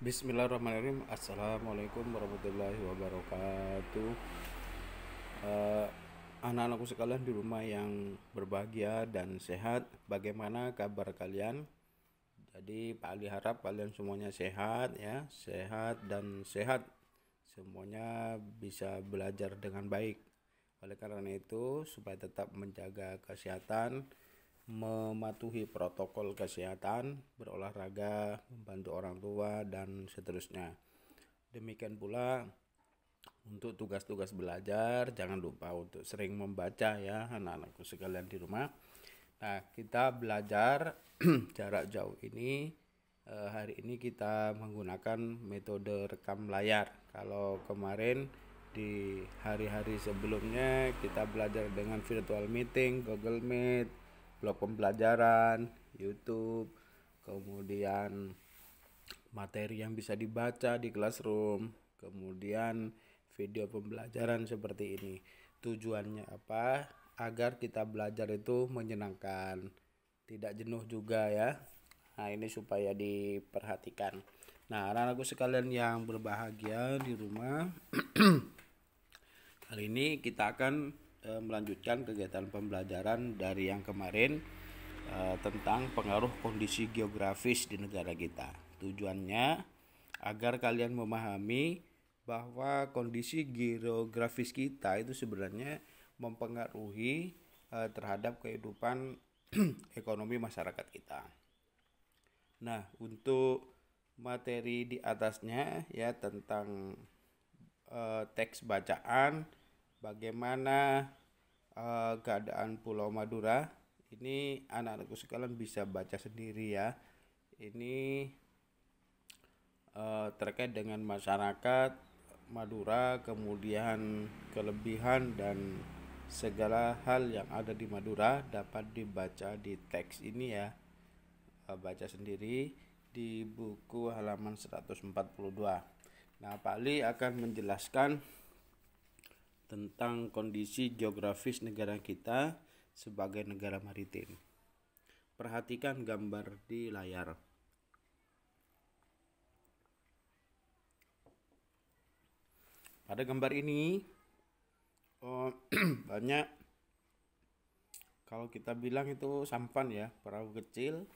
Bismillahirrahmanirrahim. Assalamualaikum warahmatullahi wabarakatuh. Eh, Anak-anakku sekalian di rumah yang berbahagia dan sehat, bagaimana kabar kalian? Jadi Pak Ali harap kalian semuanya sehat ya, sehat dan sehat. Semuanya bisa belajar dengan baik. Oleh karena itu, supaya tetap menjaga kesehatan, mematuhi protokol kesehatan, berolahraga, membantu orang tua, dan seterusnya. Demikian pula untuk tugas-tugas belajar, jangan lupa untuk sering membaca ya anak-anakku sekalian di rumah. Nah, kita belajar jarak jauh ini. Hari ini kita menggunakan metode rekam layar. Kalau kemarin di hari-hari sebelumnya kita belajar dengan virtual meeting, Google Meet, blog pembelajaran, YouTube, kemudian materi yang bisa dibaca di classroom, kemudian video pembelajaran seperti ini. Tujuannya apa? Agar kita belajar itu menyenangkan, tidak jenuh juga ya. Nah, ini supaya diperhatikan. Nah, anak-anakku sekalian yang berbahagia di rumah, kali ini kita akan melanjutkan kegiatan pembelajaran dari yang kemarin tentang pengaruh kondisi geografis di negara kita. Tujuannya agar kalian memahami bahwa kondisi geografis kita itu sebenarnya mempengaruhi terhadap kehidupan ekonomi masyarakat kita. Nah, untuk materi di atasnya ya tentang teks bacaan, bagaimana keadaan Pulau Madura. Ini anak-anakku sekalian bisa baca sendiri ya. Ini terkait dengan masyarakat Madura, kemudian kelebihan dan segala hal yang ada di Madura dapat dibaca di teks ini ya. Baca sendiri di buku halaman 142. Nah, Pak Ali akan menjelaskan tentang kondisi geografis negara kita sebagai negara maritim. Perhatikan gambar di layar. Pada gambar ini banyak, kalau kita bilang itu sampan ya, perahu kecil,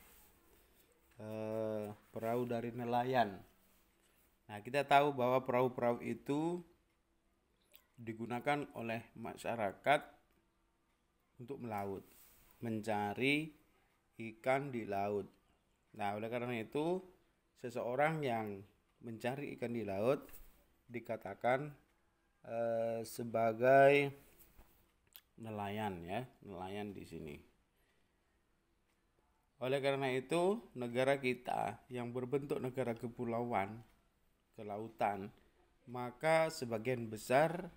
perahu dari nelayan. Nah, kita tahu bahwa perahu-perahu itu digunakan oleh masyarakat untuk melaut, mencari ikan di laut. Nah, oleh karena itu, seseorang yang mencari ikan di laut dikatakan sebagai nelayan ya, nelayan di sini. Oleh karena itu, negara kita yang berbentuk negara kepulauan, kelautan, maka sebagian besar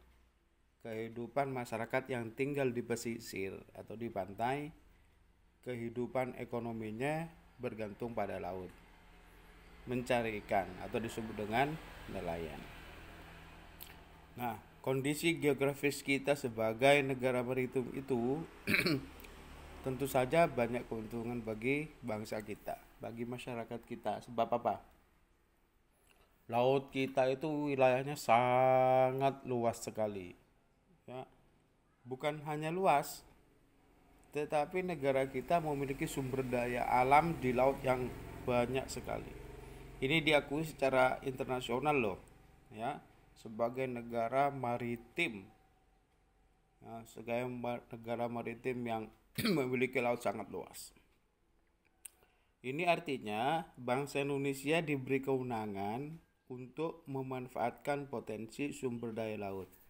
kehidupan masyarakat yang tinggal di pesisir atau di pantai, kehidupan ekonominya bergantung pada laut, mencari ikan atau disebut dengan nelayan. Nah, kondisi geografis kita sebagai negara maritim itu tentu saja banyak keuntungan bagi bangsa kita, bagi masyarakat kita. Sebab apa? Laut kita itu wilayahnya sangat luas sekali. Ya, bukan hanya luas, tetapi negara kita memiliki sumber daya alam di laut yang banyak sekali. Ini diakui secara internasional loh, ya, sebagai negara maritim. Ya, sebagai negara maritim yang memiliki laut sangat luas. Ini artinya bangsa Indonesia diberi kewenangan untuk memanfaatkan potensi sumber daya laut.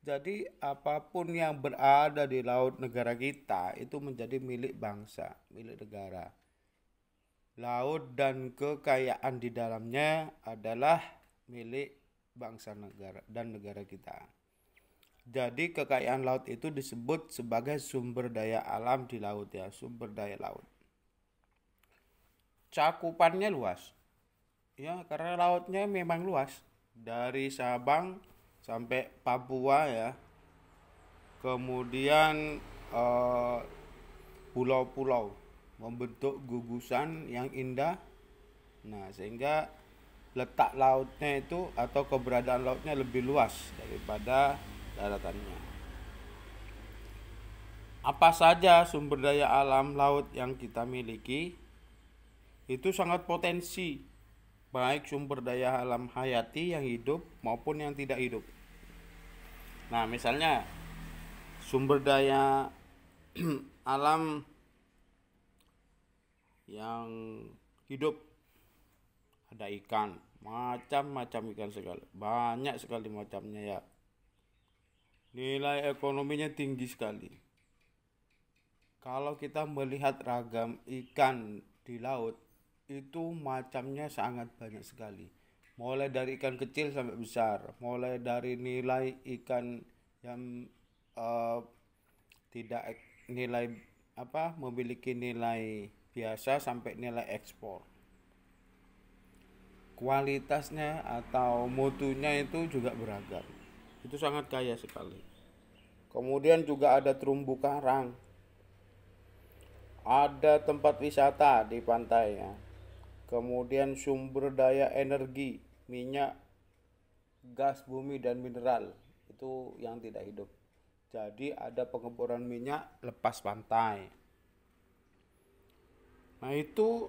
Jadi apapun yang berada di laut negara kita itu menjadi milik bangsa, milik negara. Laut dan kekayaan di dalamnya adalah milik bangsa negara dan negara kita. Jadi kekayaan laut itu disebut sebagai sumber daya alam di laut ya, sumber daya laut. Cakupannya luas. Ya, karena lautnya memang luas. Dari Sabang sampai Papua ya. Kemudian pulau-pulau membentuk gugusan yang indah. Nah, sehingga letak lautnya itu atau keberadaan lautnya lebih luas daripada daratannya. Apa saja sumber daya alam laut yang kita miliki itu sangat potensi, baik sumber daya alam hayati yang hidup maupun yang tidak hidup. Nah, misalnya sumber daya alam yang hidup, ada ikan, macam-macam ikan sekali, banyak sekali macamnya ya. Nilai ekonominya tinggi sekali. Kalau kita melihat ragam ikan di laut, itu macamnya sangat banyak sekali. Mulai dari ikan kecil sampai besar, mulai dari nilai ikan yang eh, tidak nilai memiliki nilai biasa sampai nilai ekspor. Kualitasnya atau mutunya itu juga beragam. Itu sangat kaya sekali. Kemudian juga ada terumbu karang, ada tempat wisata di pantainya, kemudian sumber daya energi, minyak, gas bumi dan mineral itu yang tidak hidup. Jadi ada pengeboran minyak lepas pantai. Nah, itu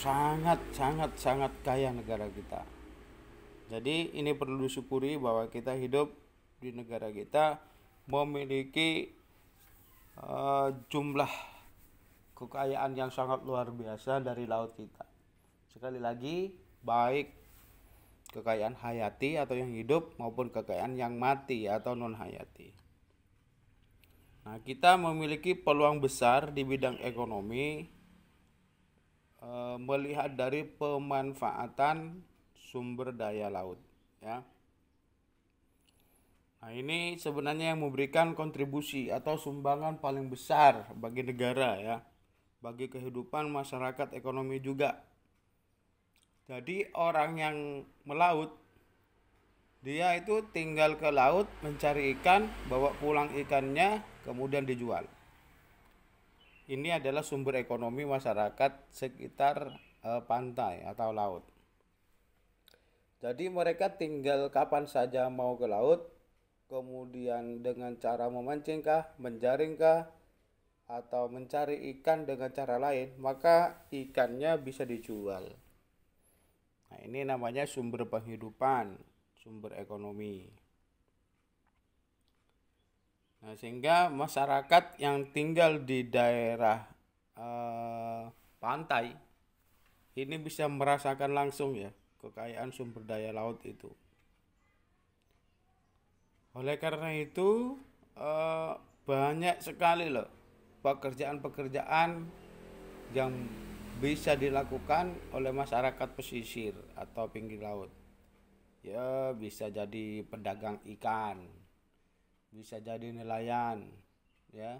sangat sangat sangat kaya negara kita. Jadi ini perlu disyukuri bahwa kita hidup di negara kita memiliki jumlah kekayaan yang sangat luar biasa dari laut kita. Sekali lagi, baik kekayaan hayati atau yang hidup maupun kekayaan yang mati atau non hayati. Nah, kita memiliki peluang besar di bidang ekonomi melihat dari pemanfaatan sumber daya laut, ya. Nah, ini sebenarnya yang memberikan kontribusi atau sumbangan paling besar bagi negara, ya, bagi kehidupan masyarakat ekonomi juga. Jadi orang yang melaut, dia itu tinggal ke laut mencari ikan, bawa pulang ikannya, kemudian dijual. Ini adalah sumber ekonomi masyarakat sekitar pantai atau laut. Jadi mereka tinggal kapan saja mau ke laut, kemudian dengan cara memancingkah, menjaringkah, atau mencari ikan dengan cara lain, maka ikannya bisa dijual. Nah, ini namanya sumber penghidupan, sumber ekonomi. Nah, sehingga masyarakat yang tinggal di daerah pantai ini bisa merasakan langsung ya kekayaan sumber daya laut itu. Oleh karena itu banyak sekali loh pekerjaan-pekerjaan yang bisa dilakukan oleh masyarakat pesisir atau pinggir laut. Ya, bisa jadi pedagang ikan, bisa jadi nelayan, ya,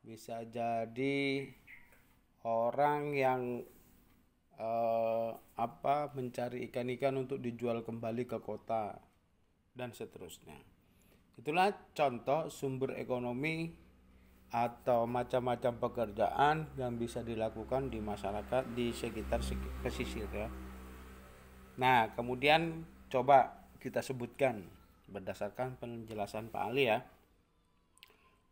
bisa jadi orang yang mencari ikan-ikan untuk dijual kembali ke kota dan seterusnya. Itulah contoh sumber ekonomi atau macam-macam pekerjaan yang bisa dilakukan di masyarakat di sekitar pesisir, ya. Nah, kemudian coba kita sebutkan berdasarkan penjelasan Pak Ali, ya.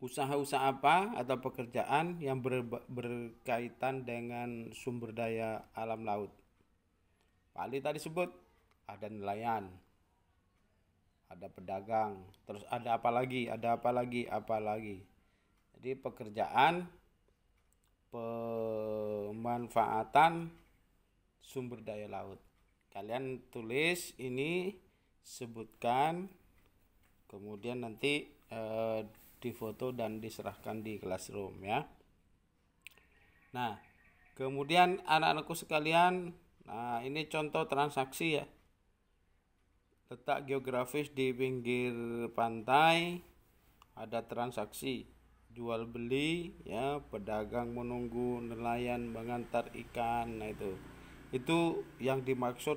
Usaha-usaha apa atau pekerjaan yang berkaitan dengan sumber daya alam laut? Pak Ali tadi sebut ada nelayan, ada pedagang, terus ada apa lagi? Ada apa lagi? Apa lagi? Jadi pekerjaan pemanfaatan sumber daya laut. Kalian tulis ini, sebutkan, kemudian nanti difoto dan diserahkan di classroom, ya. Nah, kemudian anak-anakku sekalian, nah ini contoh transaksi, ya. Letak geografis di pinggir pantai, ada transaksi jual beli, ya, pedagang menunggu, nelayan mengantar ikan. Nah, itu yang dimaksud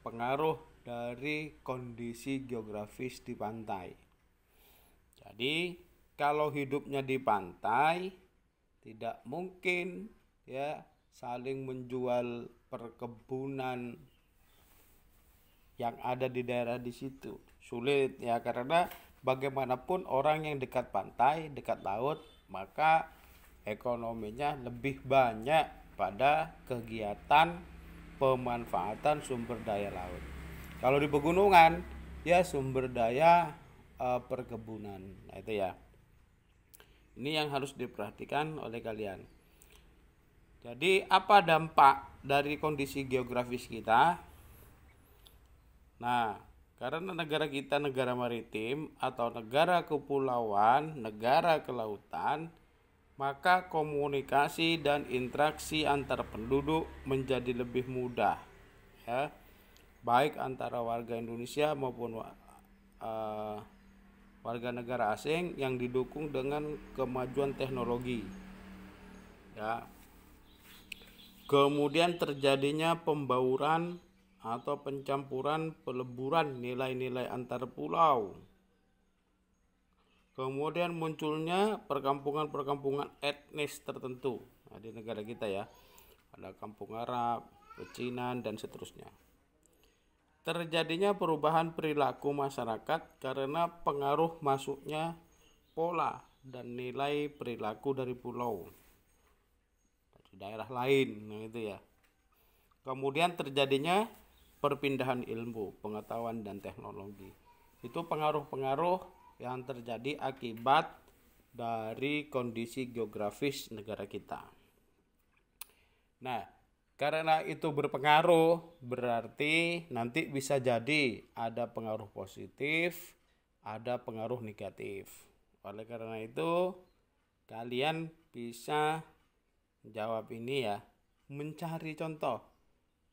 pengaruh dari kondisi geografis di pantai. Jadi kalau hidupnya di pantai tidak mungkin, ya, saling menjual perkebunan yang ada di daerah di situ. Sulit ya, karena bagaimanapun orang yang dekat pantai, dekat laut, maka ekonominya lebih banyak pada kegiatan pemanfaatan sumber daya laut. Kalau di pegunungan ya sumber daya perkebunan. Nah, itu ya. Ini yang harus diperhatikan oleh kalian. Jadi apa dampak dari kondisi geografis kita? Nah, karena negara kita negara maritim atau negara kepulauan, negara kelautan, maka komunikasi dan interaksi antar penduduk menjadi lebih mudah, ya, baik antara warga Indonesia maupun warga negara asing yang didukung dengan kemajuan teknologi, ya. Kemudian terjadinya pembauran atau pencampuran peleburan nilai-nilai antar pulau. Kemudian munculnya perkampungan-perkampungan etnis tertentu. Nah, di negara kita ya, ada kampung Arab, pecinan, dan seterusnya. Terjadinya perubahan perilaku masyarakat karena pengaruh masuknya pola dan nilai perilaku dari pulau dari daerah lain. Nah, itu ya. Kemudian terjadinya perpindahan ilmu, pengetahuan, dan teknologi. Itu pengaruh-pengaruh yang terjadi akibat dari kondisi geografis negara kita. Nah, karena itu berpengaruh, berarti nanti bisa jadi ada pengaruh positif, ada pengaruh negatif. Oleh karena itu, kalian bisa jawab ini ya, mencari contoh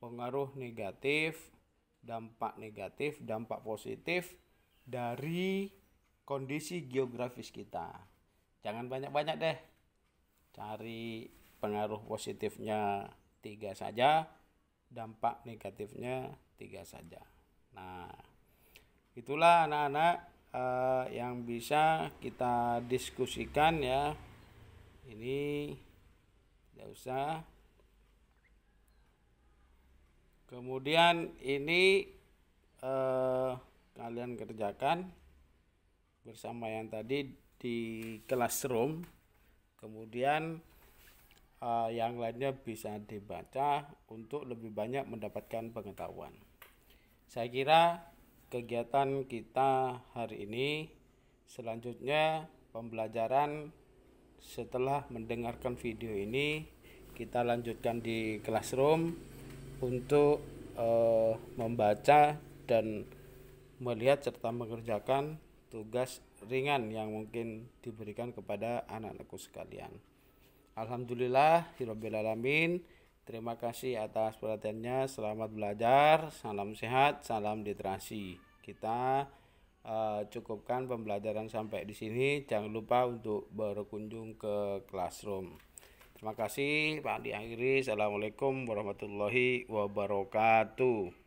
pengaruh negatif, dampak positif dari kondisi geografis kita. Jangan banyak-banyak deh. Cari pengaruh positifnya 3 saja, dampak negatifnya 3 saja. Nah, itulah anak-anak yang bisa kita diskusikan ya. Ini tidak usah. Kemudian ini kalian kerjakan bersama yang tadi di classroom. Kemudian yang lainnya bisa dibaca untuk lebih banyak mendapatkan pengetahuan. Saya kira kegiatan kita hari ini, selanjutnya pembelajaran setelah mendengarkan video ini kita lanjutkan di classroom untuk membaca dan melihat serta mengerjakan tugas ringan yang mungkin diberikan kepada anak-anakku sekalian. Alhamdulillahirabbil alamin. Terima kasih atas perhatiannya. Selamat belajar, salam sehat, salam literasi. Kita cukupkan pembelajaran sampai di sini. Jangan lupa untuk berkunjung ke classroom. Terima kasih. Pak diakhiri. Assalamualaikum warahmatullahi wabarakatuh.